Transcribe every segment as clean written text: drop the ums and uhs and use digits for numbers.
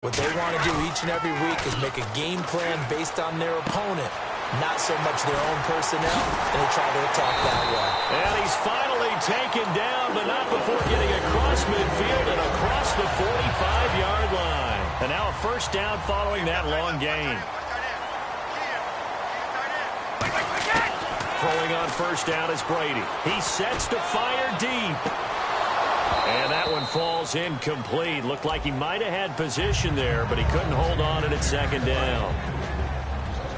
What they want to do each and every week is make a game plan based on their opponent, not so much their own personnel, and they try to attack that way. And he's finally taken down, but not before getting across midfield and across the 45-yard line. And now a first down following that long gain. Throwing on first down is Brady. He sets to fire deep. And that one falls incomplete. Looked like he might have had position there, but he couldn't hold on at second down.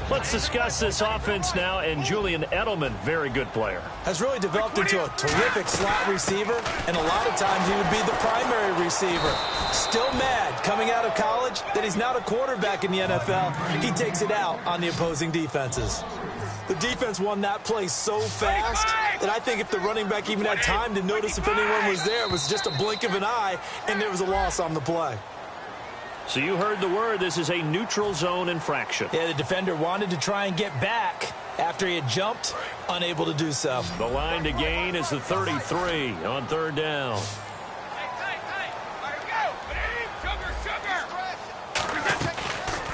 Let's discuss this offense now, and Julian Edelman, very good player. Has really developed into a terrific slot receiver, and a lot of times he would be the primary receiver. Still mad coming out of college that he's not a quarterback in the NFL. He takes it out on the opposing defenses. The defense won that play so fast that I think if the running back even had time to notice if anyone was there, it was just a blink of an eye, and there was a loss on the play. So you heard the word. This is a neutral zone infraction. Yeah, the defender wanted to try and get back after he had jumped, unable to do so. The line to gain is the 33 on third down.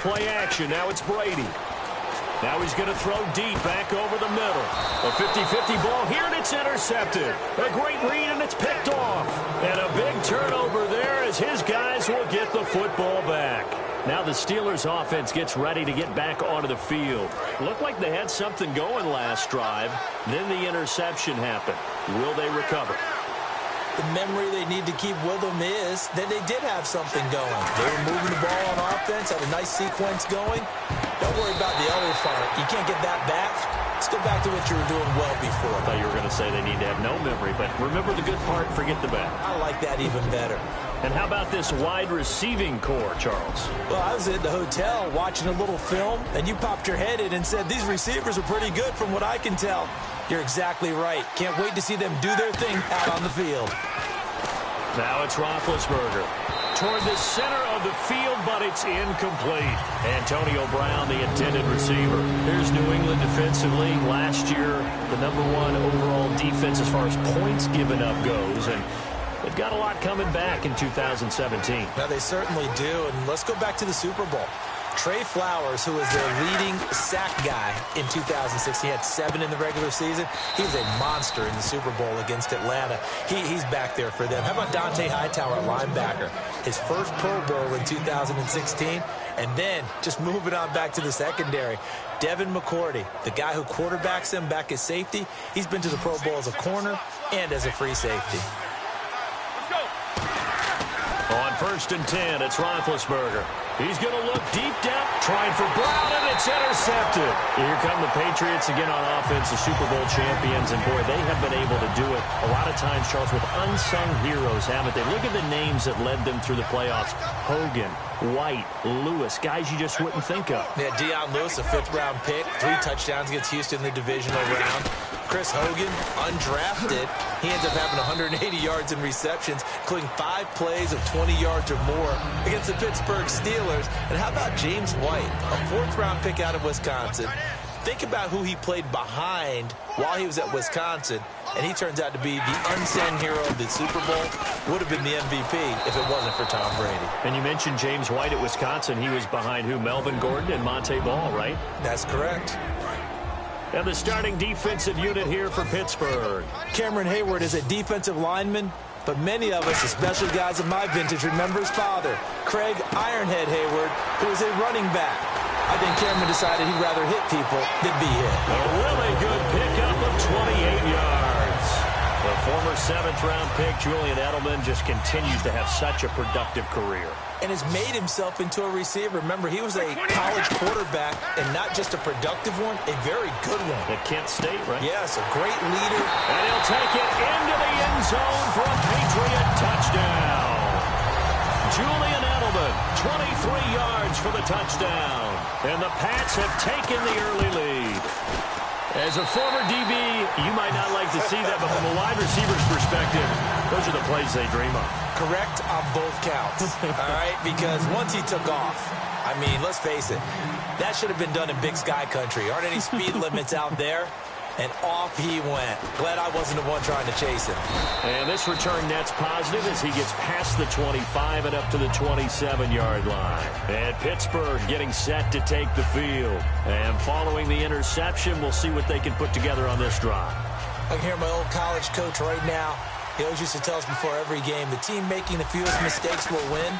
Play action. Now it's Brady. Now he's going to throw deep back over the middle. A 50-50 ball here, and it's intercepted. A great read, and it's picked off. And a big turnover there as his guys will get the football back. Now the Steelers offense gets ready to get back onto the field. Looked like they had something going last drive. Then the interception happened. Will they recover? The memory they need to keep with them is that they did have something going. They were moving the ball on offense, had a nice sequence going. Don't worry about the other part. You can't get that back. Let's go back to what you were doing well before. I thought you were going to say they need to have no memory, but remember the good part, forget the bad. I like that even better. And how about this wide receiving core, Charles? Well, I was at the hotel watching a little film, and you popped your head in and said, these receivers are pretty good from what I can tell. You're exactly right. Can't wait to see them do their thing out on the field. Now it's Roethlisberger. Toward the center of the field, but it's incomplete. Antonio Brown, the intended receiver. Here's New England defensively. Last year, the #1 overall defense as far as points given up goes. And they've got a lot coming back in 2017. Now, they certainly do. And let's go back to the Super Bowl. Trey Flowers, who was their leading sack guy in 2006, he had 7 in the regular season. He was a monster in the Super Bowl against Atlanta. He's back there for them. How about Dante Hightower at linebacker? His first Pro Bowl in 2016. And then, just moving on back to the secondary, Devin McCourty, the guy who quarterbacks them back at safety, he's been to the Pro Bowl as a corner and as a free safety. On 1st and 10, it's Roethlisberger. He's going to look deep down, trying for Brown, and it's intercepted. Here come the Patriots again on offense, the Super Bowl champions, and boy, they have been able to do it a lot of times, Charles, with unsung heroes, haven't they? Look at the names that led them through the playoffs. Hogan, White, Lewis, guys you just wouldn't think of. Yeah, Deion Lewis, a 5th-round pick, 3 touchdowns against Houston in the divisional round. Chris Hogan, undrafted. He ends up having 180 yards in receptions, including 5 plays of 20 yards or more against the Pittsburgh Steelers. And how about James White, a 4th-round pick out of Wisconsin? Think about who he played behind while he was at Wisconsin, and he turns out to be the unsung hero of the Super Bowl. Would have been the MVP if it wasn't for Tom Brady. And you mentioned James White at Wisconsin. He was behind who? Melvin Gordon and Monte Ball, right? That's correct. And the starting defensive unit here for Pittsburgh. Cameron Hayward is a defensive lineman, but many of us, especially guys of my vintage, remember his father, Craig Ironhead Hayward, who was a running back. I think Cameron decided he'd rather hit people than be hit. A really good pickup of 28 yards. The former 7th-round pick, Julian Edelman, just continues to have such a productive career. And has made himself into a receiver. Remember, he was a college quarterback, and not just a productive one, a very good one. At Kent State, right? Yes, a great leader. And he'll take it into the end zone for a Patriot touchdown. Julian Edelman, 23 yards for the touchdown. And the Pats have taken the early lead. As a former DB, you might not like to see that, but from a wide receiver's perspective, those are the plays they dream of. Correct on both counts, all right? Because once he took off, I mean, let's face it, that should have been done in Big Sky Country. Aren't any speed limits out there? and off he went. Glad I wasn't the one trying to chase him. And this return net's positive as he gets past the 25 and up to the 27-yard line. And Pittsburgh getting set to take the field. And following the interception, we'll see what they can put together on this drive. I can hear my old college coach right now. He always used to tell us before every game, the team making the fewest mistakes will win.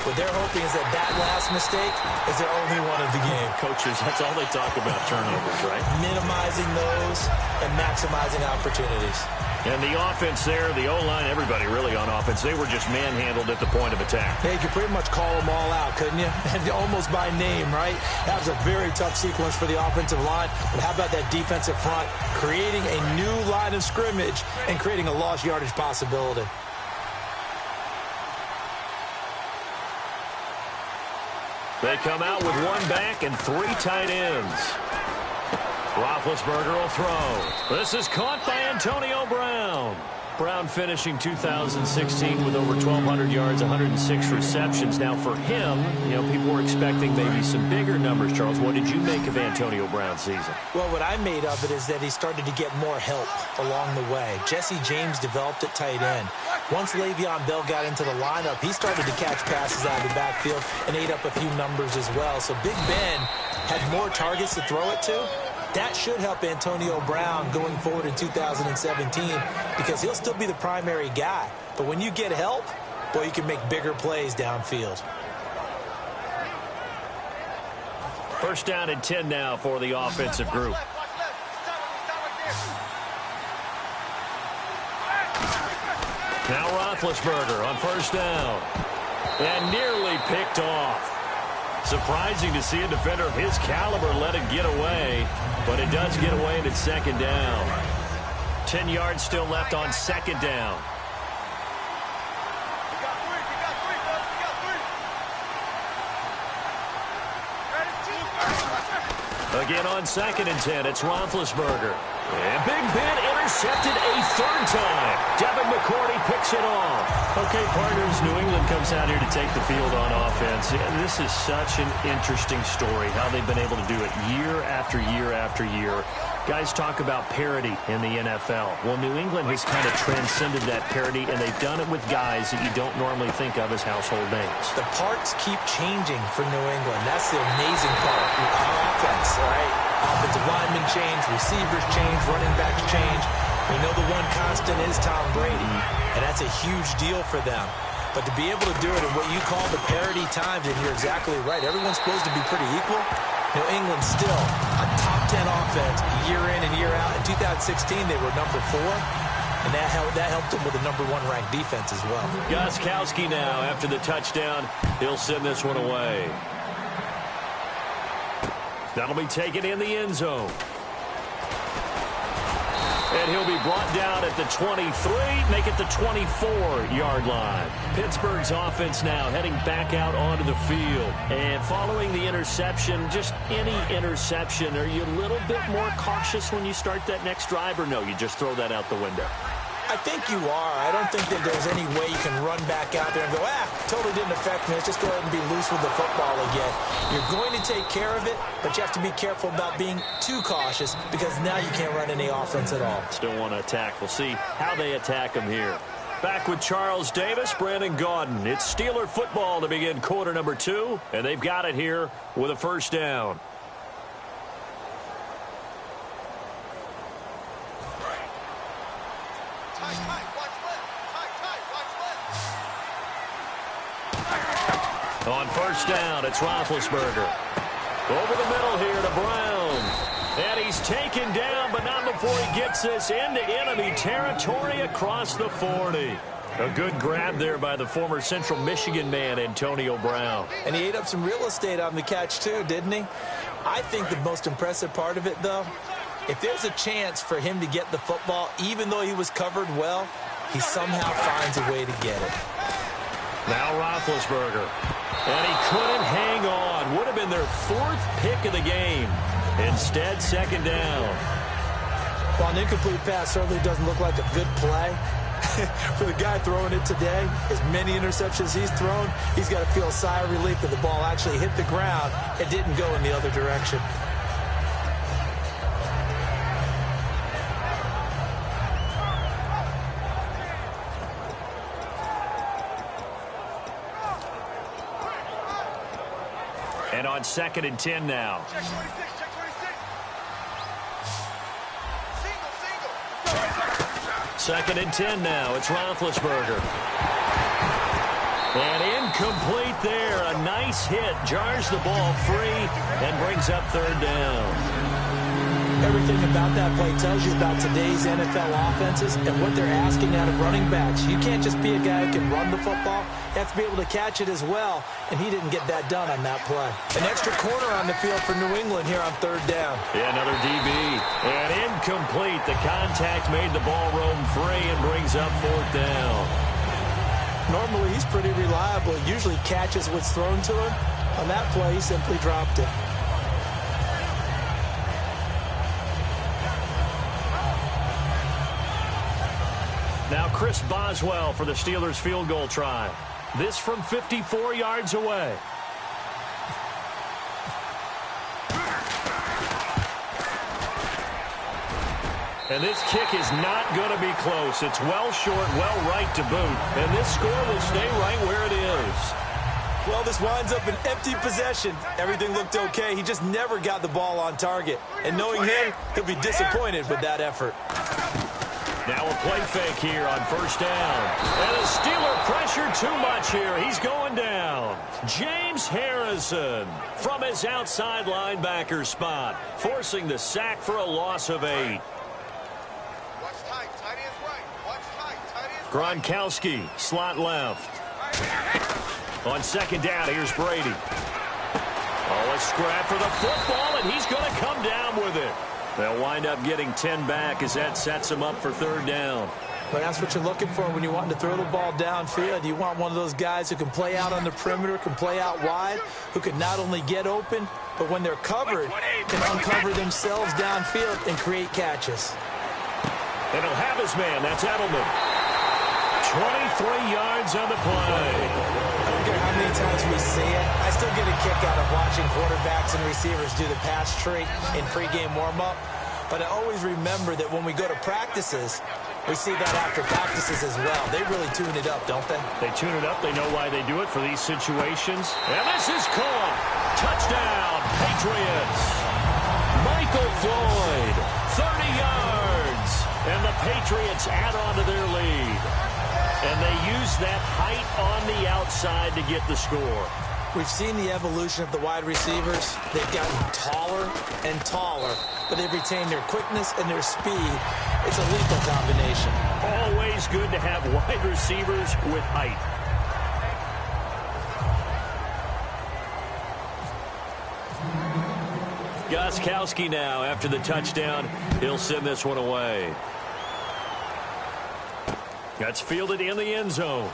What they're hoping is that last mistake is their only one of the game. Coaches, that's all they talk about, turnovers, right? Minimizing those and maximizing opportunities. And the offense there, the O-line, everybody really on offense, they were just manhandled at the point of attack. Yeah, you could pretty much call them all out, couldn't you? And almost by name, right? That was a very tough sequence for the offensive line. But how about that defensive front creating a new line of scrimmage and creating a lost yardage possibility? They come out with one back and three tight ends. Roethlisberger will throw. This is caught by Antonio Brown. Brown finishing 2016 with over 1,200 yards, 106 receptions. Now for him, people were expecting maybe some bigger numbers, Charles. What did you make of Antonio Brown's season? Well, what I made of it is that he started to get more help along the way. Jesse James developed at tight end. Once Le'Veon Bell got into the lineup, he started to catch passes out of the backfield and ate up a few numbers as well. So Big Ben had more targets to throw it to. That should help Antonio Brown going forward in 2017 because he'll still be the primary guy. But when you get help, boy, you can make bigger plays downfield. First down and 10 now for the offensive group. Now Roethlisberger on first down. And nearly picked off. Surprising to see a defender of his caliber let it get away, but it does get away and it's second down. 10 yards still left on second down. Again on second and 10, it's Roethlisberger. And Big Ben intercepted a third time. Devin McCourty picks it off. Okay, partners, New England comes out here to take the field on offense. And this is such an interesting story, how they've been able to do it year after year after year. Guys talk about parity in the NFL. Well, New England has kind of transcended that parity, and they've done it with guys that you don't normally think of as household names. The parts keep changing for New England. That's the amazing part. On offense, all right? Offensive linemen change, receivers change, running backs change. We know the one constant is Tom Brady, and that's a huge deal for them. But to be able to do it in what you call the parity times, and you're exactly right, everyone's supposed to be pretty equal. New England still a top 10 offense year in and year out. In 2016, they were number 4, and that helped them with a number 1 ranked defense as well. Gostkowski now, after the touchdown, he'll send this one away. That'll be taken in the end zone. And he'll be brought down at the 23, make it the 24-yard line. Pittsburgh's offense now heading back out onto the field. And following the interception, just any interception, are you a little bit more cautious when you start that next drive, or no, you just throw that out the window? I think you are. I don't think that there's any way you can run back out there and go, totally didn't affect me. Let's just go ahead and be loose with the football again. You're going to take care of it, but you have to be careful about being too cautious because now you can't run any offense at all. Still want to attack. We'll see how they attack him here. Back with Charles Davis, Brandon Gaudin. It's Steeler football to begin quarter number 2, and they've got it here with a first down. On first down, it's Roethlisberger. Over the middle here to Brown. And he's taken down, but not before he gets this into enemy territory across the 40. A good grab there by the former Central Michigan man, Antonio Brown. And he ate up some real estate on the catch, too, didn't he? I think the most impressive part of it, though, if there's a chance for him to get the football, even though he was covered well, he somehow finds a way to get it. Now Roethlisberger. And he couldn't hang on. Would have been their 4th pick of the game. Instead, second down. Well, an incomplete pass certainly doesn't look like a good play. For the guy throwing it today, as many interceptions he's thrown, he's got to feel a sigh of relief that the ball actually hit the ground and didn't go in the other direction. And on 2nd and 10 now. Check 26, check 26. 2nd and 10 now. It's Roethlisberger. And incomplete there. A nice hit. Jars the ball free and brings up 3rd down. Everything about that play tells you about today's NFL offenses and what they're asking out of running backs. You can't just be a guy who can run the football. You have to be able to catch it as well, and he didn't get that done on that play. An extra corner on the field for New England here on 3rd down. Yeah, another DB. And incomplete. The contact made the ball roam free and brings up 4th down. Normally, he's pretty reliable. Usually catches what's thrown to him. On that play, he simply dropped it. Now Chris Boswell for the Steelers field goal try. This from 54 yards away. And this kick is not going to be close. It's well short, well right to boot. And this score will stay right where it is. Well, this winds up an empty possession. Everything looked okay. He just never got the ball on target. And knowing him, he'll be disappointed with that effort. Now a play fake here on 1st down. And the Steeler pressure too much here. He's going down. James Harrison from his outside linebacker spot, forcing the sack for a loss of 8. Watch tight, tight end's right. Watch tight, tight end's right. Gronkowski, slot left. On 2nd down, here's Brady. Oh, a scrap for the football, and he's going to come down with it. They'll wind up getting 10 back as that sets them up for 3rd down. But that's what you're looking for when you want to throw the ball downfield. You want one of those guys who can play out on the perimeter, can play out wide, who can not only get open, but when they're covered, can uncover themselves downfield and create catches. And he'll have his man. That's Edelman. 23 yards on the play. I don't care how many times we see it. I still get a kick out of watching quarterbacks and receivers do the pass tree in pregame warm-up. But I always remember that when we go to practices, we see that after practices as well. They really tune it up, don't they? They tune it up. They know why they do it for these situations. And this is caught. Touchdown, Patriots. Michael Floyd, 30 yards. And the Patriots add on to their lead. And they use that height on the outside to get the score. We've seen the evolution of the wide receivers. They've gotten taller and taller, but they've retained their quickness and their speed. It's a lethal combination. Always good to have wide receivers with height. Gostkowski now after the touchdown. He'll send this one away. That's fielded in the end zone.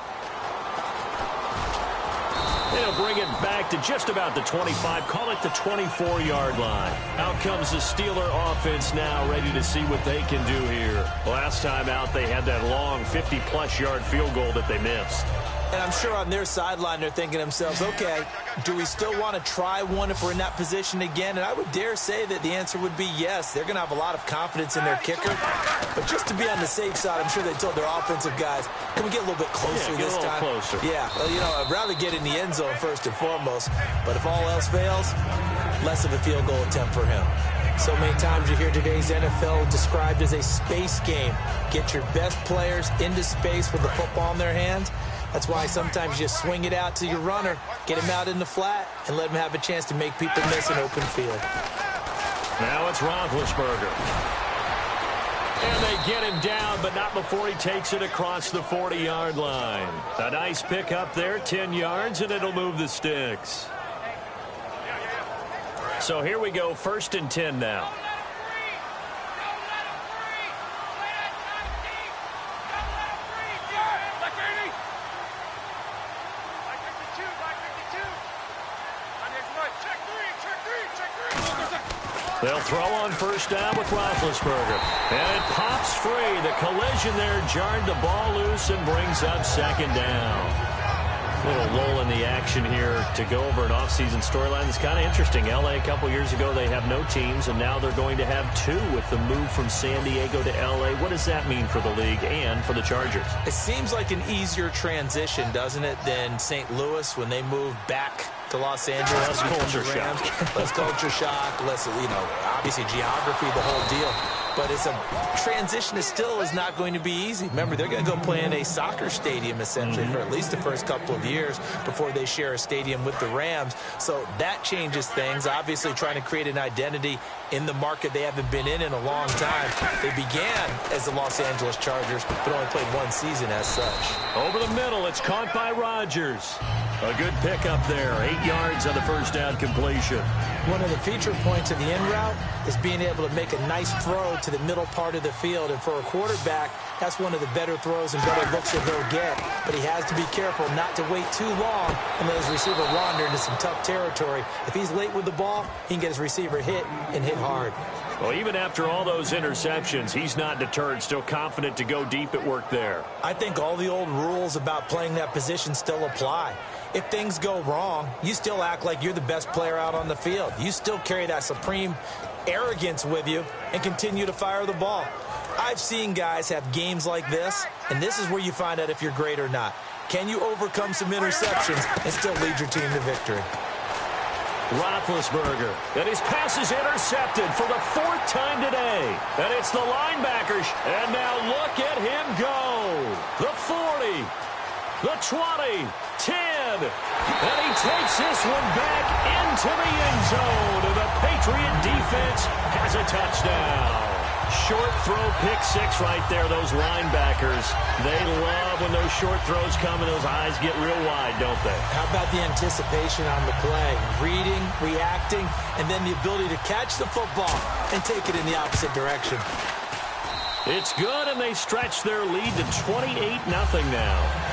They'll bring it back to just about the 25. Call it the 24-yard line. Out comes the Steeler offense now, ready to see what they can do here. Last time out, they had that long 50-plus yard field goal that they missed. And I'm sure on their sideline they're thinking to themselves, okay, do we still want to try one if we're in that position again? And I would dare say that the answer would be yes. They're going to have a lot of confidence in their kicker. But just to be on the safe side, I'm sure they told their offensive guys, can we get a little bit closer this time? Closer. Yeah, well, you know, I'd rather get in the end zone first and foremost. But if all else fails, less of a field goal attempt for him. So many times you hear today's NFL described as a space game. Get your best players into space with the football in their hands. That's why sometimes you swing it out to your runner, get him out in the flat, and let him have a chance to make people miss an open field. Now it's Roethlisberger. And they get him down, but not before he takes it across the 40-yard line. A nice pick up there, 10 yards, and it'll move the sticks. So here we go, 1st and 10 now. They'll throw on 1st down with Roethlisberger. And it pops free. The collision there jarred the ball loose and brings up 2nd down. A little lull in the action here to go over an offseason storyline that's kind of interesting. L.A. a couple years ago, they have no teams, and now they're going to have 2 with the move from San Diego to L.A. What does that mean for the league and for the Chargers? It seems like an easier transition, doesn't it, than St. Louis when they moved back to Los Angeles. Less culture shock. Less culture shock. Less, obviously geography, the whole deal. But it's a transition that still is not going to be easy. Remember, they're going to go play in a soccer stadium, essentially, for at least the first couple of years before they share a stadium with the Rams. So that changes things. Obviously, trying to create an identity in the market they haven't been in a long time. They began as the Los Angeles Chargers, but only played one season as such. Over the middle, it's caught by Rodgers. A good pickup there, 8 yards on the first down completion. One of the feature points of the in route is being able to make a nice throw to the middle part of the field. And for a quarterback, that's one of the better throws and better looks that he'll get. But he has to be careful not to wait too long and let his receiver wander into some tough territory. If he's late with the ball, he can get his receiver hit and hit hard. Well, even after all those interceptions, he's not deterred, still confident to go deep at work there. I think all the old rules about playing that position still apply. If things go wrong, you still act like you're the best player out on the field. You still carry that supreme arrogance with you and continue to fire the ball. I've seen guys have games like this, and this is where you find out if you're great or not. Can you overcome some interceptions and still lead your team to victory? Roethlisberger, and his pass is intercepted for the 4th time today. And it's the linebackers, and now look at him go. The 40, the 20, 10, and he takes this one back into the end zone, and the Patriot defense has a touchdown. Short throw, pick 6 right there. Those linebackers, they love when those short throws come and those eyes get real wide, don't they? How about the anticipation on the play? Reading, reacting, and then the ability to catch the football and take it in the opposite direction. It's good, and they stretch their lead to 28-0 now.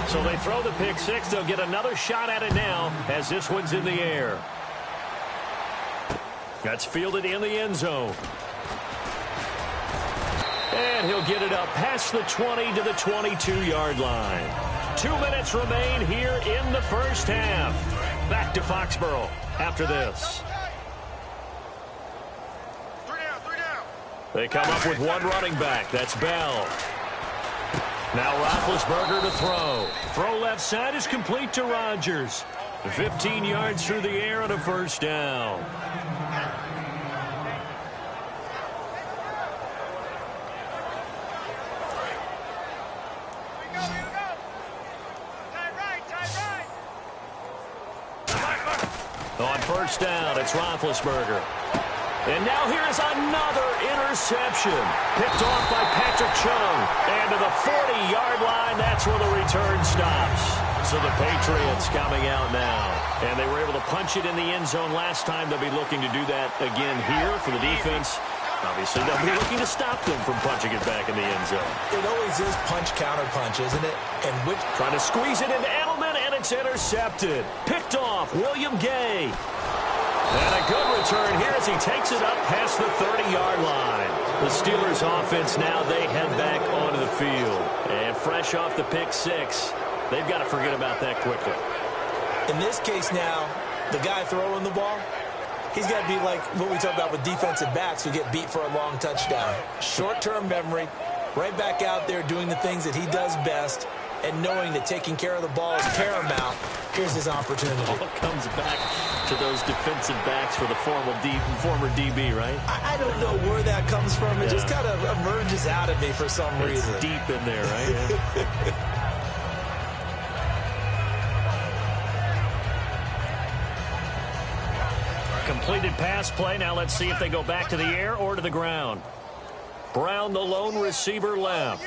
So they throw the pick 6. They'll get another shot at it now as this one's in the air. That's fielded in the end zone. And he'll get it up past the 20 to the 22-yard line. 2 minutes remain here in the first half. Back to Foxborough after this. 3 down. They come up with one running back. That's Bell. Now Roethlisberger to throw. Throw left side is complete to Rodgers. 15 yards through the air on a first down. On first down, it's Roethlisberger. And now here's another interception. Picked off by Patrick Chung. And to the 40-yard line, that's where the return stops. So the Patriots coming out now. And they were able to punch it in the end zone last time. They'll be looking to do that again here for the defense. Obviously, they'll be looking to stop them from punching it back in the end zone. It always is punch-counter-punch, isn't it? And trying to squeeze it into Edelman, and it's intercepted. Picked off William Gay. And a good return here as he takes it up past the 30-yard line. The Steelers offense now, they head back onto the field. And fresh off the pick 6, they've got to forget about that quickly. In this case now, the guy throwing the ball, he's got to be like what we talk about with defensive backs who get beat for a long touchdown. Short-term memory, right back out there doing the things that he does best, and knowing that taking care of the ball is paramount. Here's his opportunity. All comes back to those defensive backs for the former DB, right? I don't know where that comes from. It just kind of emerges out of me for some reason. It's deep in there, right? Completed pass play. Now let's see if they go back to the air or to the ground. Brown, the lone receiver, left.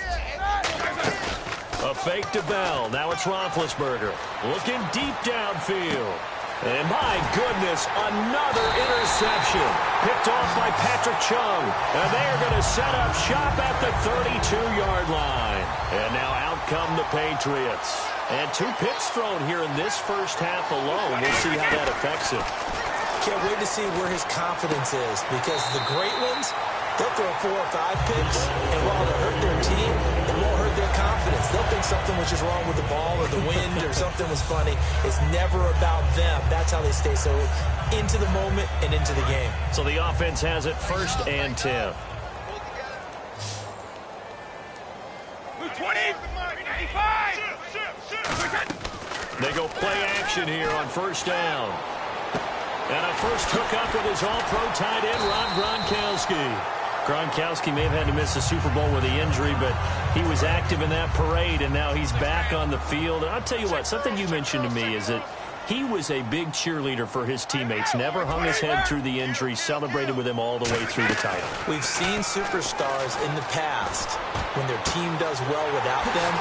A fake to Bell. Now it's Roethlisberger. Looking deep downfield. And my goodness, another interception. Picked off by Patrick Chung. And they are going to set up shop at the 32-yard line. And now out come the Patriots. And 2 picks thrown here in this first half alone. We'll see how that affects him. Can't wait to see where his confidence is, because the great ones, They'll throw 4 or 5 picks, and while it'll hurt their team, it won't hurt their confidence. They'll think something was just wrong with the ball or the wind or something was funny. It's never about them. That's how they stay so into the moment and into the game. So the offense has it 1st and 10. 20. They go play action here on 1st down. And a first hookup with his all-pro tight end, Rob Gronkowski. Gronkowski may have had to miss the Super Bowl with the injury, but he was active in that parade, and now he's back on the field. And I'll tell you what, something you mentioned to me is that he was a big cheerleader for his teammates, never hung his head through the injury, celebrated with him all the way through the title. We've seen superstars in the past, when their team does well without them,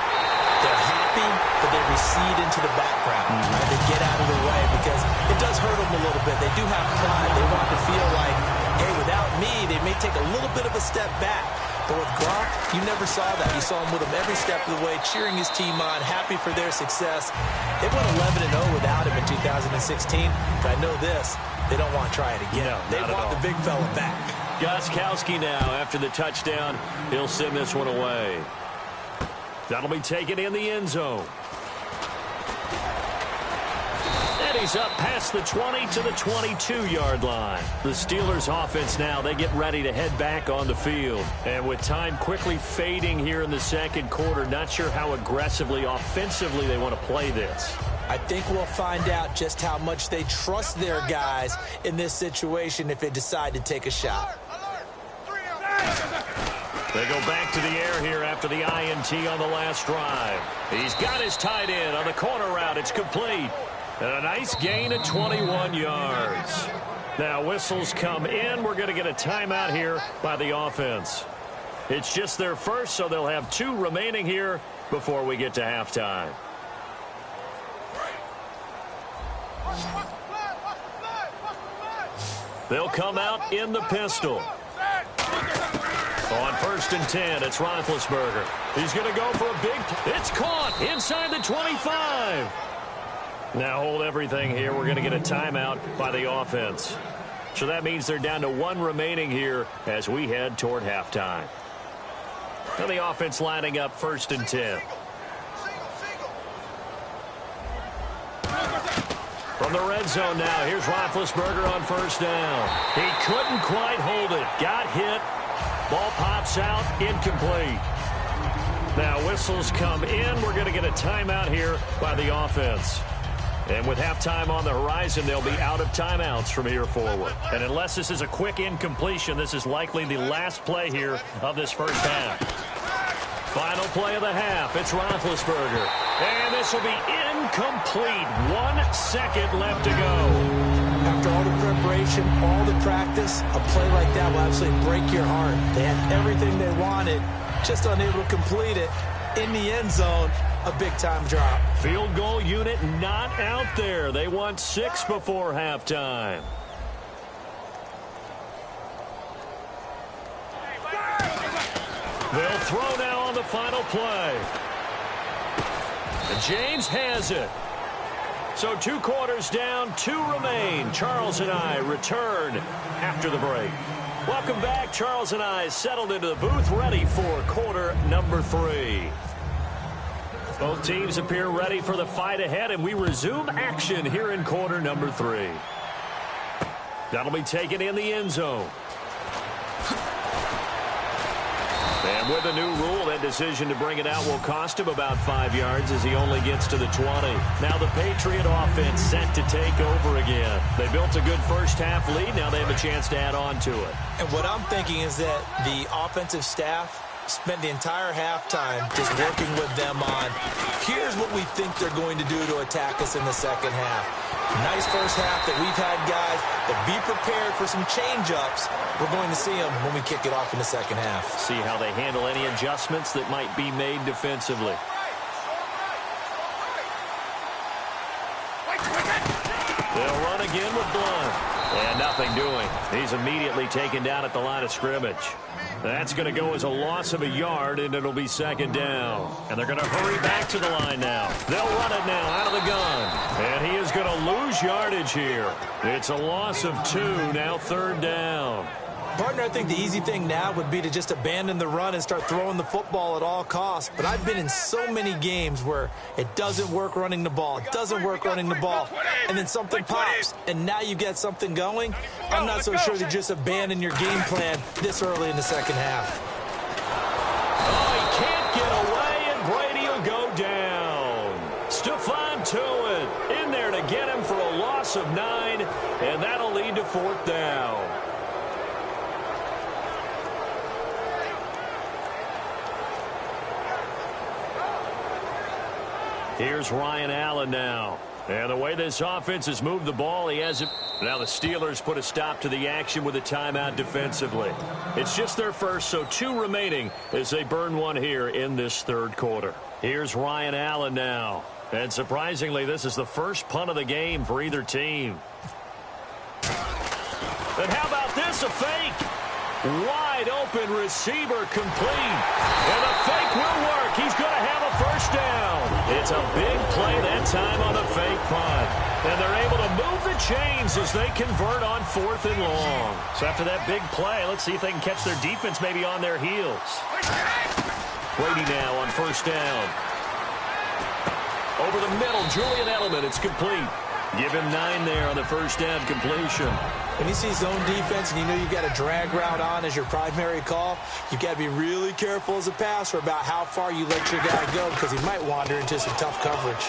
they're happy, but they recede into the background. Right? They get out of the way because it does hurt them a little bit. They do have pride. They want to feel like, hey, without me, they may take a little bit of a step back. But with Gronk, you never saw that. You saw him with him every step of the way, cheering his team on, happy for their success. They went 11-0 without him in 2016, but I know this, they don't want to try it again. No, they want the big fella back. Gostkowski now, after the touchdown, he'll send this one away. That'll be taken in the end zone. And he's up past the 20 to the 22-yard line. The Steelers' offense now, they get ready to head back on the field. And with time quickly fading here in the 2nd quarter, not sure how aggressively, offensively they want to play this. I think we'll find out just how much they trust their guys in this situation if they decide to take a shot. They go back to the air here after the INT on the last drive. He's got his tight end on the corner route. It's complete. And a nice gain of 21 yards. Now whistles come in. We're going to get a timeout here by the offense. It's just their first, so they'll have 2 remaining here before we get to halftime. They'll come out in the pistol. On 1st and 10, it's Roethlisberger. He's going to go for a big... It's caught inside the 25. Now hold everything here. We're going to get a timeout by the offense. So that means they're down to 1 remaining here as we head toward halftime. And the offense lining up 1st and 10. From the red zone now, here's Roethlisberger on 1st down. He couldn't quite hold it. Got hit. Ball pops out, incomplete. Now whistles come in. We're going to get a timeout here by the offense. And with halftime on the horizon, they'll be out of timeouts from here forward. And unless this is a quick incompletion, this is likely the last play here of this first half. Final play of the half. It's Roethlisberger. And this will be incomplete. 1 second left to go. After all the preparation, all the practice, a play like that will absolutely break your heart. They had everything they wanted, just unable to complete it. In the end zone, a big-time drop. Field goal unit not out there. They want 6 before halftime. They'll throw now on the final play. And James has it. So 2 quarters down, 2 remain. Charles and I return after the break. Welcome back. Charles and I settled into the booth, ready for quarter number 3. Both teams appear ready for the fight ahead, and we resume action here in quarter number 3. That'll be taken in the end zone. And with the new rule, that decision to bring it out will cost him about 5 yards as he only gets to the 20. Now the Patriot offense set to take over again. They built a good first half lead. Now they have a chance to add on to it. And what I'm thinking is that the offensive staff spent the entire halftime just working with them on, here's what we think they're going to do to attack us in the second half. Nice first half that we've had, guys, but be prepared for some change-ups. We're going to see them when we kick it off in the second half. See how they handle any adjustments that might be made defensively. They'll run again with Blunt. And nothing doing. He's immediately taken down at the line of scrimmage. That's going to go as a loss of a yard, and it'll be 2nd down. And they're going to hurry back to the line now. They'll run it now out of the gun. And he is going to lose yardage here. It's a loss of 2, now 3rd down. Partner, I think the easy thing now would be to just abandon the run and start throwing the football at all costs. But I've been in so many games where it doesn't work running the ball. It doesn't work running the ball. And then something pops, and now you get something going. I'm not so sure to just abandon your game plan this early in the second half. Oh, he can't get away, and Brady will go down. Stephon Tuitt in there to get him for a loss of 9, and that'll lead to 4th down. Here's Ryan Allen now. And the way this offense has moved the ball, he hasn't. Now the Steelers put a stop to the action with a timeout defensively. It's just their first, so 2 remaining as they burn one here in this 3rd quarter. Here's Ryan Allen now. And surprisingly, this is the first punt of the game for either team. And how about this, a fake? Wide open receiver complete. And the fake will work. He's going to have a first down. It's a big play that time on the fake punt. And they're able to move the chains as they convert on 4th and long. So after that big play, let's see if they can catch their defense maybe on their heels. Brady now on 1st down. Over the middle, Julian Edelman. It's complete. Give him 9 there on the 1st down completion. When you see zone defense and you know you got a drag route on as your primary call, you got to be really careful as a passer about how far you let your guy go because he might wander into some tough coverage.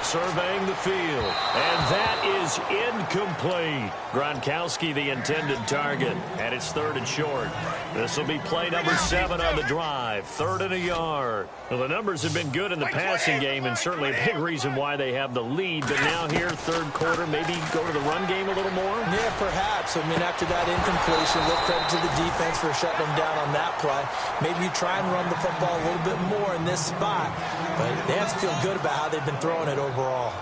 Surveying the field, and that is incomplete. Gronkowski, the intended target, and it's 3rd and short. This will be play number 7 on the drive, 3rd and a yard. Well, the numbers have been good in the passing game, and certainly a big reason why they have the lead. But now here, 3rd quarter, maybe go to the run game a little more? Yeah, perhaps. I mean, after that incompletion, little credit to the defense for shutting them down on that play. Maybe you try and run the football a little bit more in this spot, but they have to feel good about how they've been throwing it overall.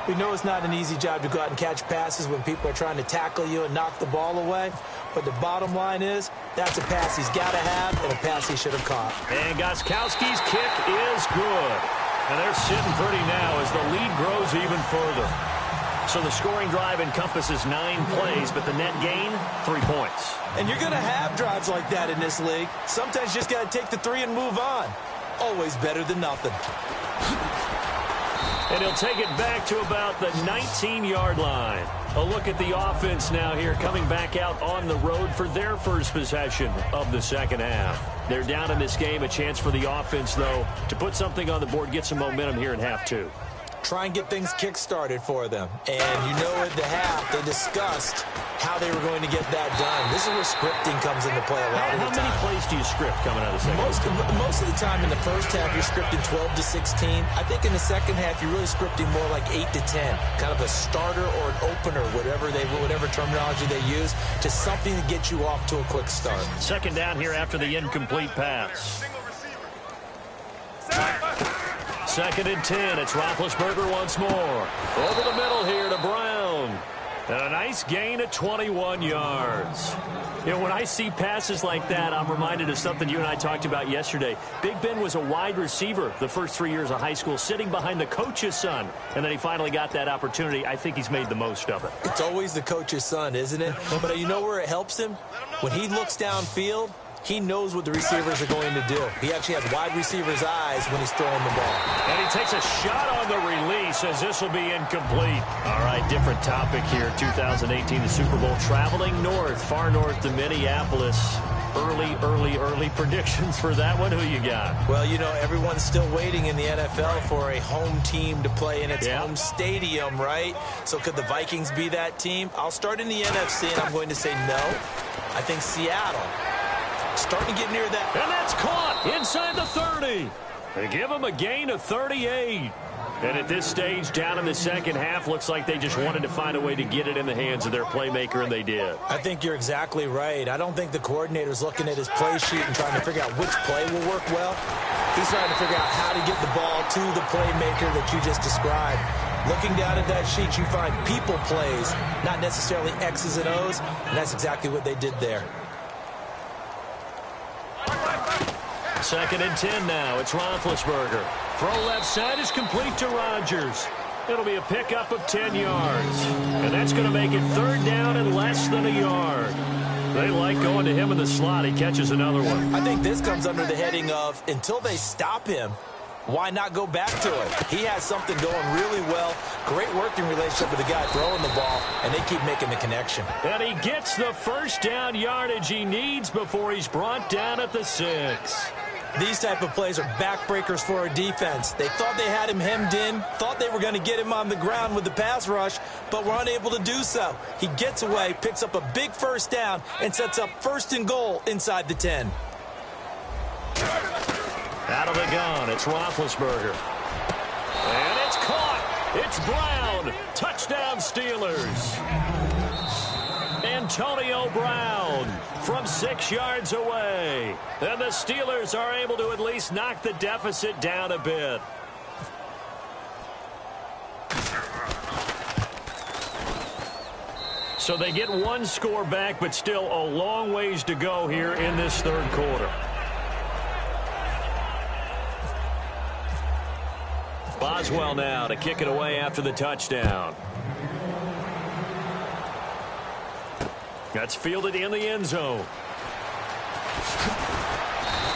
We know it's not an easy job to go out and catch passes when people are trying to tackle you and knock the ball away. But the bottom line is, that's a pass he's got to have and a pass he should have caught. And Gostkowski's kick is good. And they're sitting pretty now as the lead grows even further. So the scoring drive encompasses 9 plays, but the net gain, 3 points. And you're going to have drives like that in this league. Sometimes you just got to take the 3 and move on. Always better than nothing. And he'll take it back to about the 19-yard line. A look at the offense now here, coming back out on the road for their first possession of the second half. They're down in this game. A chance for the offense, though, to put something on the board, get some momentum here in half 2. Try and get things kick-started for them. And you know at the half, they discussed how they were going to get that done. This is where scripting comes into play a lot of the time. How many plays do you script coming out of the second half? Most of the time in the first half, you're scripting 12 to 16. I think in the second half, you're really scripting more like 8 to 10. Kind of a starter or an opener, whatever terminology they use, just something to get you off to a quick start. Second down here after the incomplete pass. 2nd and 10. It's Roethlisberger once more. Over the middle here to Brown. And a nice gain of 21 yards. You know, when I see passes like that, I'm reminded of something you and I talked about yesterday. Big Ben was a wide receiver the first 3 years of high school, sitting behind the coach's son. And then he finally got that opportunity. I think he's made the most of it. It's always the coach's son, isn't it? But you know where it helps him? When he looks downfield, he knows what the receivers are going to do. He actually has wide receivers' eyes when he's throwing the ball. And he takes a shot on the release as this will be incomplete. All right, different topic here. 2018, the Super Bowl, traveling north, far north to Minneapolis. Early predictions for that one. Who you got? Well, you know, everyone's still waiting in the NFL for a home team to play in its home stadium, right? So could the Vikings be that team? I'll start in the NFC, and I'm going to say no. I think Seattle. Starting to get near that. And that's caught inside the 30. They give them a gain of 38. And at this stage, down in the second half, looks like they just wanted to find a way to get it in the hands of their playmaker, and they did. I think you're exactly right. I don't think the coordinator's looking at his play sheet and trying to figure out which play will work well. He's trying to figure out how to get the ball to the playmaker that you just described. Looking down at that sheet, you find people plays, not necessarily X's and O's, and that's exactly what they did there. 2nd and 10 now. It's Roethlisberger. Throw left side is complete to Rodgers. It'll be a pickup of 10 yards. And that's going to make it 3rd down and less than a yard. They like going to him in the slot. He catches another one. I think this comes under the heading of until they stop him, why not go back to it? He has something going really well. Great working relationship with the guy throwing the ball, and they keep making the connection. And he gets the first down yardage he needs before he's brought down at the 6. These type of plays are backbreakers for our defense. They thought they had him hemmed in, thought they were going to get him on the ground with the pass rush, but were unable to do so. He gets away, picks up a big first down, and sets up 1st and goal inside the 10. Out of the gun, it's Roethlisberger. And it's caught. It's Brown. Touchdown, Steelers. Antonio Brown from 6 yards away. And the Steelers are able to at least knock the deficit down a bit. So they get 1 score back, but still a long ways to go here in this 3rd quarter. Boswell now to kick it away after the touchdown. That's fielded in the end zone.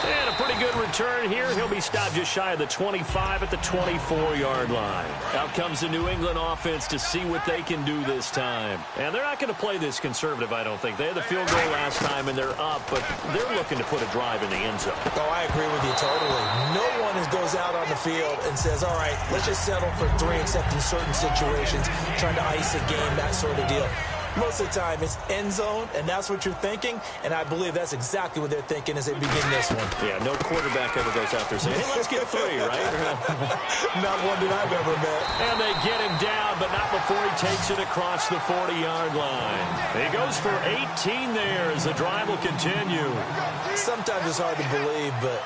And a pretty good return here. He'll be stopped just shy of the 25 at the 24-yard line. Out comes the New England offense to see what they can do this time. And they're not going to play this conservative, I don't think. They had the field goal last time, and they're up, but they're looking to put a drive in the end zone. Oh, I agree with you totally. No one goes out on the field and says, all right, let's just settle for 3, except in certain situations, trying to ice a game, that sort of deal. Most of the time, it's end zone, and that's what you're thinking, and I believe that's exactly what they're thinking as they begin this one. Yeah, no quarterback ever goes out there saying, hey, let's get 3, right? Not one that I've ever met. And they get him down, but not before he takes it across the 40-yard line. He goes for 18 there as the drive will continue. Sometimes it's hard to believe, but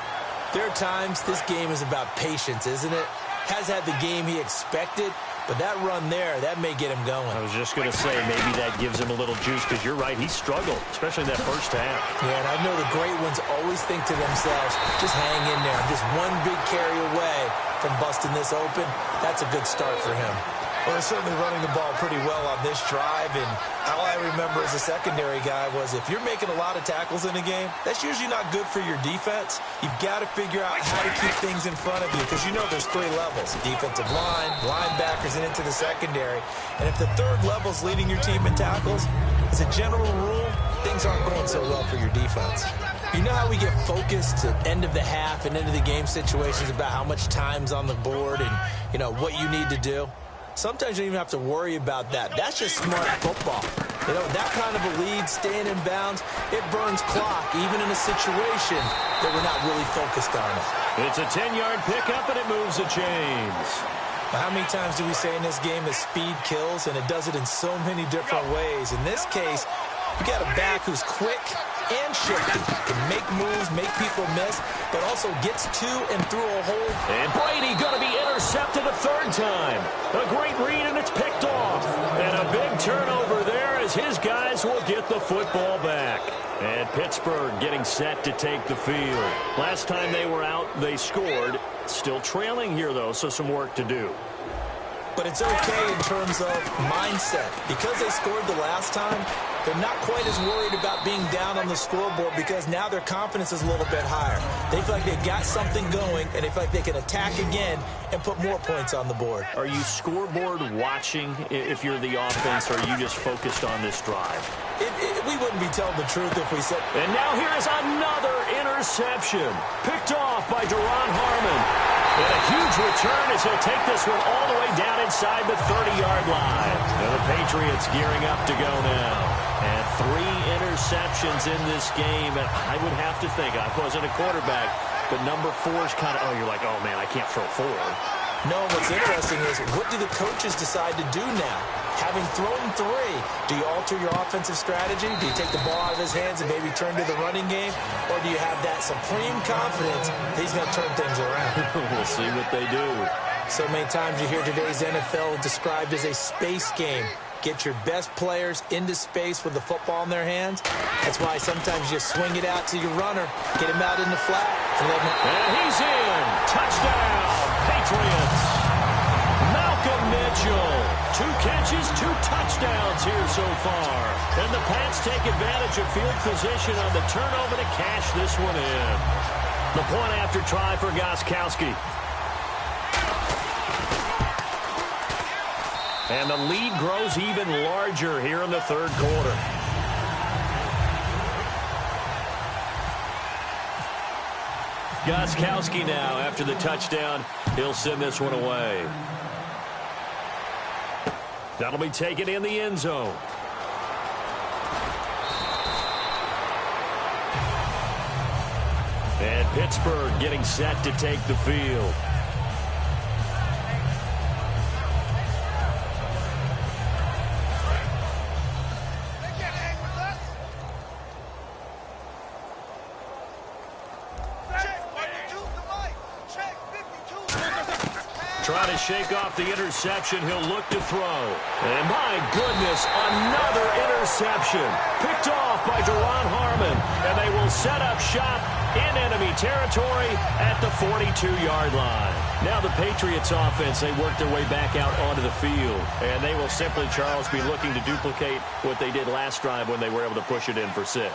there are times this game is about patience, isn't it? Has had the game he expected, but that run there, that may get him going. I was just going to say, maybe that gives him a little juice, because you're right, he struggled, especially in that first half. Yeah, and I know the great ones always think to themselves, just hang in there. I'm just one big carry away from busting this open. That's a good start for him. Well, they're certainly running the ball pretty well on this drive, and all I remember as a secondary guy was if you're making a lot of tackles in a game, that's usually not good for your defense. You've got to figure out how to keep things in front of you, because you know there's 3 levels: defensive line, linebackers, and into the secondary. And if the 3rd level is leading your team in tackles, as a general rule, things aren't going so well for your defense. You know how we get focused at end of the half and into the game situations about how much time's on the board and, you know, what you need to do? Sometimes you don't even have to worry about that. That's just smart football. You know, that kind of a lead, staying in bounds, it burns clock, even in a situation that we're not really focused on it. It's a 10-yard pickup, and it moves the chains. How many times do we say in this game that speed kills, and it does it in so many different ways? In this case, you got a back who's quick and shifty, can make moves, make people miss, but also gets to and through a hole. And Brady going to be intercepted a 3rd time. A great read, and it's picked off. And a big turnover there as his guys will get the football back. And Pittsburgh getting set to take the field. Last time they were out, they scored. Still trailing here, though, so some work to do. But it's okay in terms of mindset. Because they scored the last time, they're not quite as worried about being down on the scoreboard, because now their confidence is a little bit higher. They feel like they've got something going, and they feel like they can attack again and put more points on the board. Are you scoreboard watching if you're the offense, or are you just focused on this drive? We wouldn't be telling the truth if we said... And now here is another interception. Picked off by Duron Harmon. And a huge return as he'll take this one all the way down inside the 30-yard line. And the Patriots gearing up to go now. And 3 interceptions in this game. And I would have to think, I wasn't a quarterback, but number 4 is kind of, oh, you're like, oh, man, I can't throw 4. No, what's interesting is, what do the coaches decide to do now? Having thrown 3, do you alter your offensive strategy? Do you take the ball out of his hands and maybe turn to the running game? Or do you have that supreme confidence that he's going to turn things around? We'll see what they do. So many times you hear today's NFL described as a space game. Get your best players into space with the football in their hands. That's why sometimes you swing it out to your runner, get him out in the flat. And he's in. Touchdown, Patriots. Malcolm Mitchell Mitchell. 2 catches, 2 touchdowns here so far. And the Pats take advantage of field position on the turnover to cash this one in. The point after try for Gostkowski. And the lead grows even larger here in the third quarter. Gostkowski now, after the touchdown, he'll send this one away. That'll be taken in the end zone. And Pittsburgh getting set to take the field. Try to shake off the interception. He'll look to throw. And my goodness, another interception. Picked off by Duron Harmon. And they will set up shop in enemy territory at the 42-yard line. Now the Patriots offense, they work their way back out onto the field. And they will simply, Charles, be looking to duplicate what they did last drive when they were able to push it in for 6.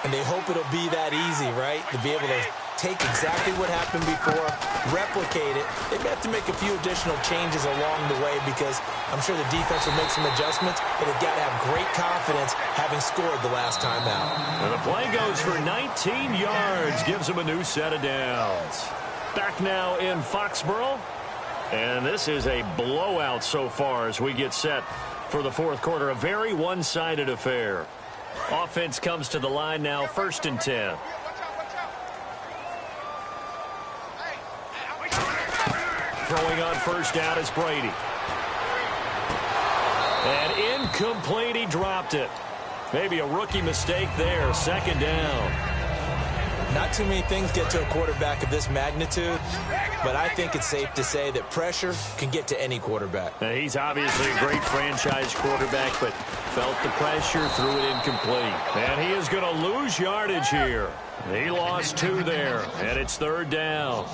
And they hope it'll be that easy, right? To be able to take exactly what happened before, replicate it. They may have to make a few additional changes along the way because I'm sure the defense will make some adjustments, but they've got to have great confidence having scored the last time out. And the play goes for 19 yards, gives them a new set of downs. Back now in Foxborough, and this is a blowout so far as we get set for the fourth quarter. A very one-sided affair. Offense comes to the line now, 1st and 10. Throwing on first down is Brady. And incomplete, he dropped it. Maybe a rookie mistake there, 2nd down. Not too many things get to a quarterback of this magnitude, but I think it's safe to say that pressure can get to any quarterback. Now, he's obviously a great franchise quarterback, but felt the pressure, threw it incomplete. And he is going to lose yardage here. He lost 2 there, and it's 3rd down.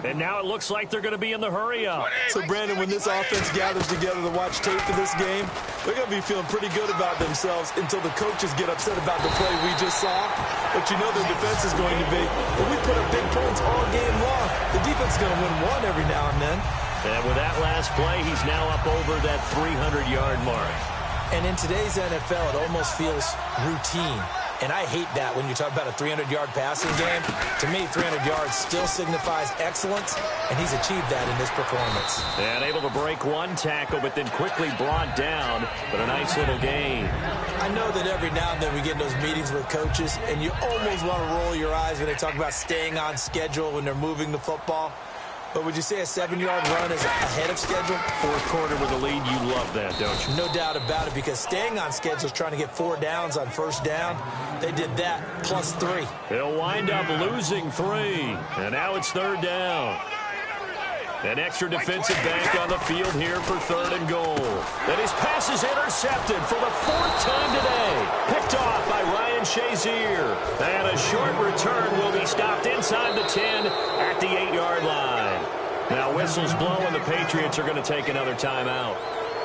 And now it looks like they're going to be in the hurry-up. So, Brandon, when this offense gathers together to watch tape for this game, they're going to be feeling pretty good about themselves until the coaches get upset about the play we just saw. But you know their defense is going to be, but we put up big points all game long. The defense is going to win one every now and then. And with that last play, he's now up over that 300-yard mark. And in today's NFL, it almost feels routine. And I hate that when you talk about a 300-yard passing game. To me, 300 yards still signifies excellence, and he's achieved that in this performance. And able to break 1 tackle, but then quickly brought down, but a nice little gain. I know that every now and then we get in those meetings with coaches, and you almost want to roll your eyes when they talk about staying on schedule when they're moving the football. But would you say a 7-yard run is ahead of schedule? Fourth quarter with a lead, you love that, don't you? No doubt about it, because staying on schedule is trying to get 4 downs on first down. They did that, plus 3. They'll wind up losing 3. And now it's 3rd down. An extra defensive back on the field here for 3rd and goal. And his pass is intercepted for the 4th time today. Picked off by Ryan Shazier. And a short return will be stopped inside the 10 at the 8-yard line. Now whistles blow and the Patriots are going to take another timeout.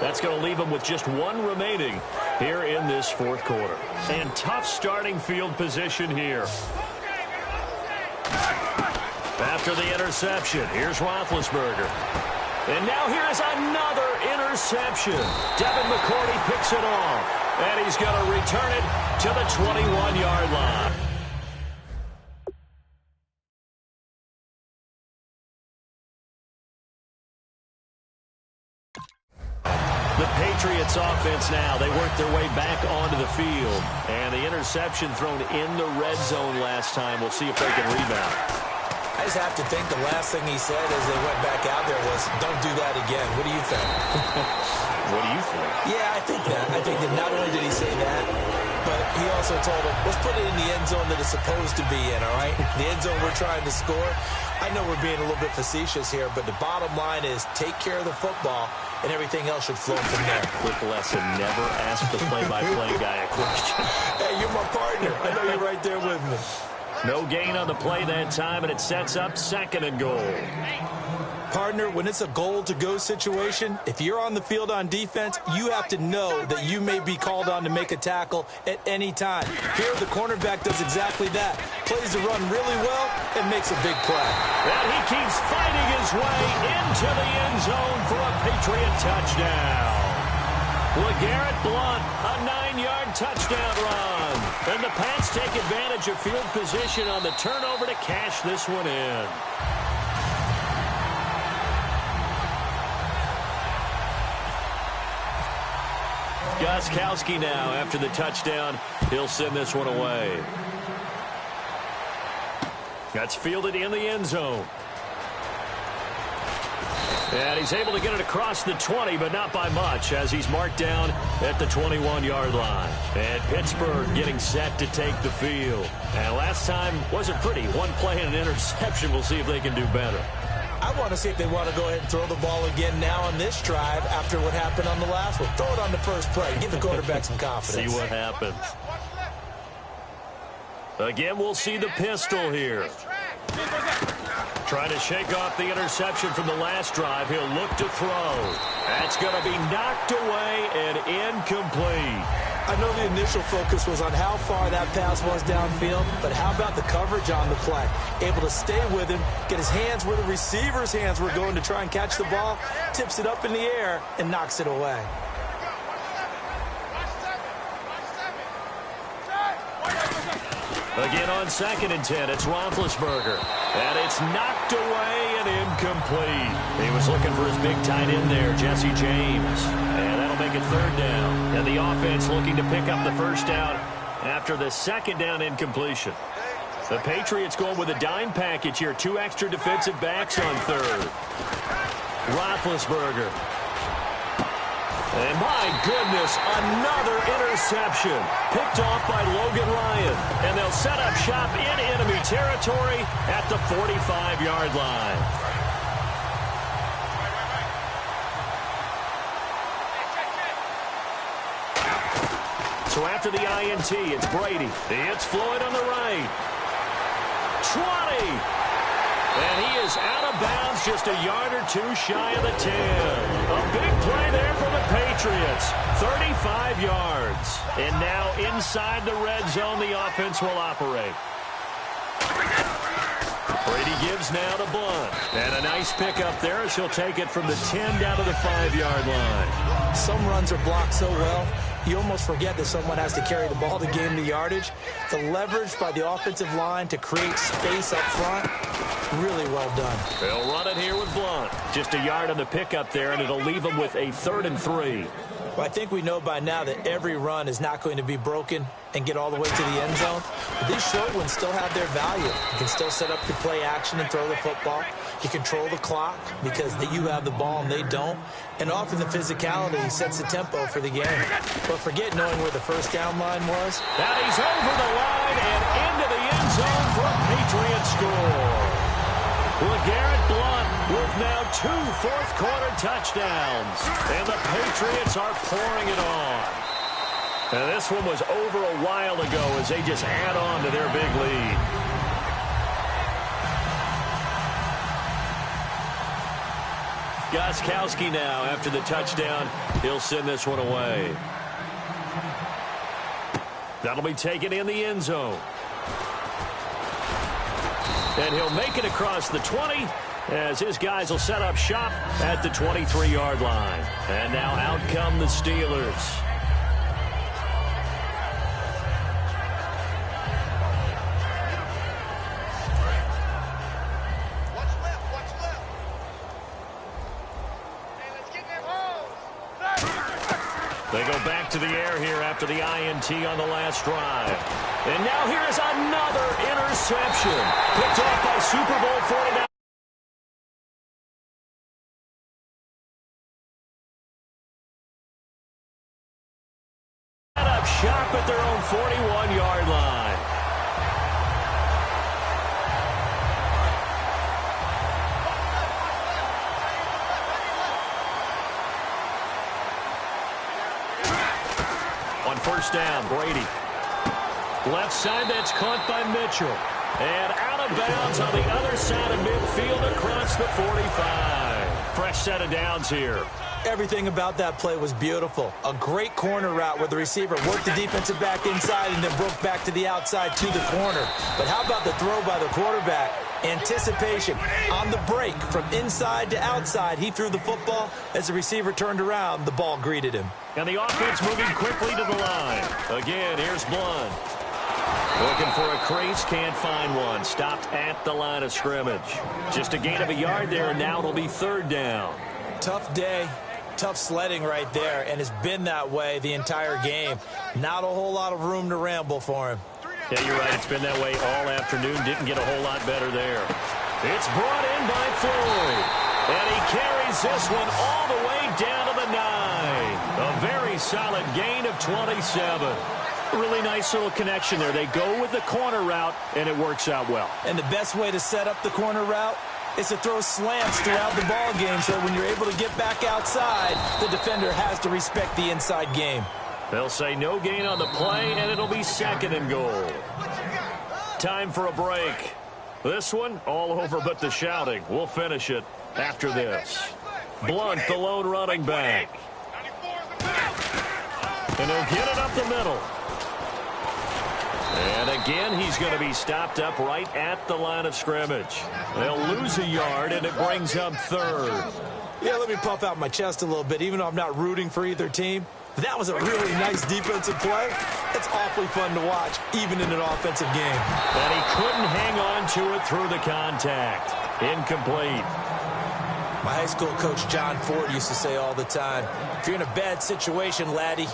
That's going to leave them with just 1 remaining here in this fourth quarter. And tough starting field position here. After the interception, here's Roethlisberger. And now here is another interception. Devin McCourty picks it off. And he's going to return it to the 21-yard line. The Patriots offense now, they work their way back onto the field. And the interception thrown in the red zone last time. We'll see if they can rebound. I just have to think the last thing he said as they went back out there was, don't do that again. What do you think? What do you think? Yeah, I think that. I think that not only did he say that, but he also told him, let's put it in the end zone that it's supposed to be in, all right? The end zone we're trying to score. I know we're being a little bit facetious here, but the bottom line is take care of the football, and everything else should flow from there. Quick lesson, never ask the play-by-play guy a question. Hey, you're my partner. I know you're right there with me. No gain on the play that time, and it sets up 2nd and goal. Partner, when it's a goal-to-go situation, if you're on the field on defense, you have to know that you may be called on to make a tackle at any time. Here, the cornerback does exactly that. Plays the run really well and makes a big play. And he keeps fighting his way into the end zone for a Patriot touchdown. LeGarrette Blount, a 9-yard touchdown run. And the Pats take advantage of field position on the turnover to cash this one in. Gostkowski now after the touchdown. He'll send this one away. That's fielded in the end zone. And he's able to get it across the 20, but not by much, as he's marked down at the 21-yard line. And Pittsburgh getting set to take the field. And last time wasn't pretty. One play and an interception. We'll see if they can do better. I want to see if they want to go ahead and throw the ball again now on this drive after what happened on the last one. Throw it on the first play. Give the quarterback some confidence. See what happens. Again, we'll see the pistol here. Trying to shake off the interception from the last drive. He'll look to throw. That's going to be knocked away and incomplete. I know the initial focus was on how far that pass was downfield, but how about the coverage on the play? Able to stay with him, get his hands where the receiver's hands were going to try and catch the ball, tips it up in the air, and knocks it away. Again on 2nd and 10, it's Roethlisberger. And it's knocked away and incomplete. He was looking for his big tight end there, Jesse James. And that'll make it 3rd down. And the offense looking to pick up the first down after the 2nd down incompletion. The Patriots going with a dime package here. 2 extra defensive backs on 3rd. Roethlisberger. And my goodness, another interception. Picked off by Logan Ryan. And they'll set up shop in enemy territory at the 45-yard line. So after the INT, it's Brady. It's Floyd on the right. 20. And he is out of bounds, just a yard or two shy of the 10. A big play there for the Patriots. 35 yards. And now inside the red zone, the offense will operate. Brady gives now to Blount. And a nice pickup there as he'll take it from the 10 down to the 5-yard line. Some runs are blocked so well, you almost forget that someone has to carry the ball to gain the yardage. The leverage by the offensive line to create space up front, really well done. They'll run it here with Blount. Just a yard on the pickup there, and it'll leave them with a 3rd and 3. Well, I think we know by now that every run is not going to be broken and get all the way to the end zone. But these short ones still have their value. You can still set up your play action and throw the football. You control the clock because you have the ball and they don't. And often the physicality sets the tempo for the game. But forget knowing where the first down line was. Now he's over the line and into the end zone for a Patriot score. LeGarrette Blount with now 2 fourth-quarter touchdowns. And the Patriots are pouring it on. And this one was over a while ago as they just add on to their big lead. Gostkowski now after the touchdown. He'll send this one away. That'll be taken in the end zone. And he'll make it across the 20 as his guys will set up shop at the 23-yard line. And now out come the Steelers. They go back to the air here after the INT on the last drive. And now here is another interception. Picked off by Super Bowl 49. Set up shop at their own 41-yard line. On first down, Brady. Left side, that's caught by Mitchell. And out out of bounds on the other side of midfield across the 45. Fresh set of downs here. Everything about that play was beautiful. A great corner route where the receiver worked the defensive back inside and then broke back to the outside to the corner. But how about the throw by the quarterback? Anticipation on the break from inside to outside. He threw the football. As the receiver turned around, the ball greeted him. And the offense moving quickly to the line. Again, here's Blunt. Looking for a crease, can't find one. Stopped at the line of scrimmage. Just a gain of a yard there, and now it'll be third down. Tough day. Tough sledding right there, and it's been that way the entire game. Not a whole lot of room to ramble for him. Yeah, you're right. It's been that way all afternoon. Didn't get a whole lot better there. It's brought in by Floyd. And he carries this one all the way down to the 9. A very solid gain of 27. Really nice little connection there. They go with the corner route, and it works out well. And the best way to set up the corner route is to throw slants throughout the ball game, so when you're able to get back outside, the defender has to respect the inside game. They'll say no gain on the play, and it'll be second and goal. Time for a break. This one, all over but the shouting. We'll finish it after this. Blunt, the lone running back. And he'll get it up the middle. And again, he's going to be stopped up right at the line of scrimmage. They'll lose a yard, and it brings up third. Yeah, let me puff out my chest a little bit, even though I'm not rooting for either team. That was a really nice defensive play. It's awfully fun to watch, even in an offensive game. And he couldn't hang on to it through the contact. Incomplete. My high school coach, John Ford, used to say all the time, if you're in a bad situation, laddie,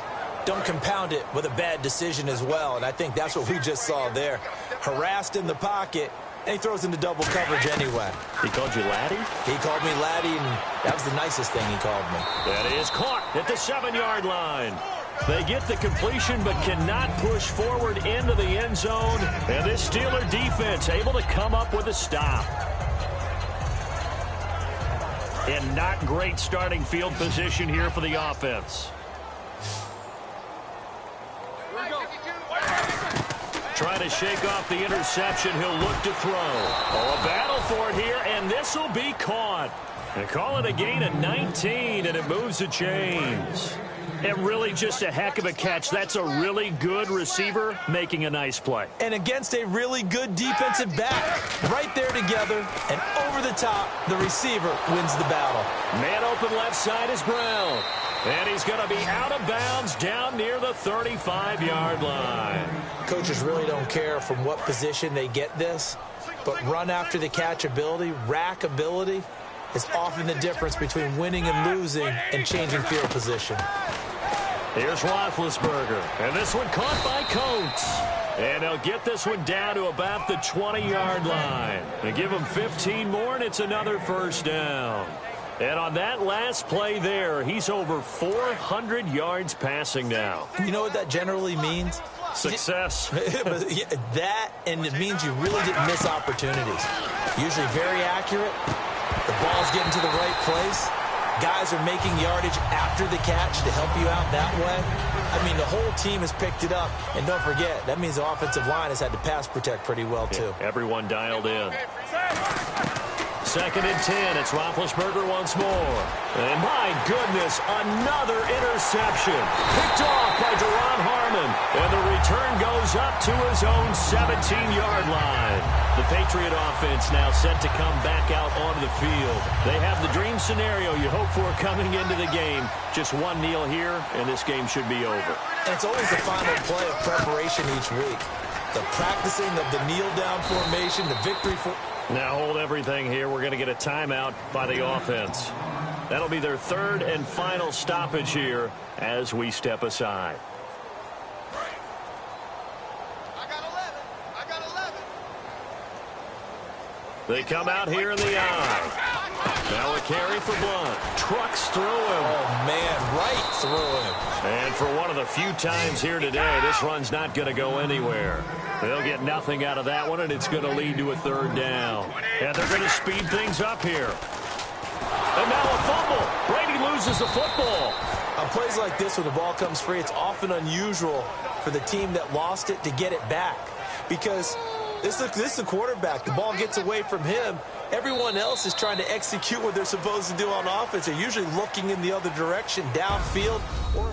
don't compound it with a bad decision as well. And I think that's what we just saw there. Harassed in the pocket, and he throws into double coverage anyway. He called you laddie? He called me laddie, and that was the nicest thing he called me. That is caught at the 7-yard line. They get the completion but cannot push forward into the end zone. And this Steeler defense able to come up with a stop. And not great starting field position here for the offense. Trying to shake off the interception. He'll look to throw. Oh, a battle for it here, and this will be caught. They call it a gain of 19, and it moves the chains. And really just a heck of a catch. That's a really good receiver making a nice play. And against a really good defensive back. Right there together, and over the top, the receiver wins the battle. Man open left side is Brown. And he's going to be out of bounds down near the 35-yard line. Coaches really don't care from what position they get this, but run after the catch ability, rack ability, is often the difference between winning and losing and changing field position. Here's Roethlisberger, and this one caught by Coates. And they'll get this one down to about the 20-yard line. They give him 15 more, and it's another first down. And on that last play there, he's over 400 yards passing now. You know what that generally means? Success. That, and it means you really didn't miss opportunities. Usually very accurate. The ball's getting to the right place. Guys are making yardage after the catch to help you out that way. I mean, the whole team has picked it up. And don't forget, that means the offensive line has had to pass protect pretty well, too. Yeah, everyone dialed in. Second and 10. It's Roethlisberger once more. And my goodness, another interception. Picked off by Deron Harmon. And the return goes up to his own 17-yard line. The Patriot offense now set to come back out onto the field. They have the dream scenario you hope for coming into the game. Just one kneel here, and this game should be over. And it's always the final play of preparation each week. The practicing of the kneel-down formation, the victory for... Now hold everything here. We're going to get a timeout by the offense. That'll be their third and final stoppage here as we step aside. I got 11. I got 11. They come out here in the eye. Now a carry for Blunt. Trucks through him. Oh, man, right through him. And for one of the few times here today, this run's not going to go anywhere. They'll get nothing out of that one, and it's going to lead to a third down. And they're going to speed things up here. And now a fumble. Brady loses the football. On plays like this, when the ball comes free, it's often unusual for the team that lost it to get it back. Because This is the quarterback. The ball gets away from him. Everyone else is trying to execute what they're supposed to do on offense. They're usually looking in the other direction, downfield. Or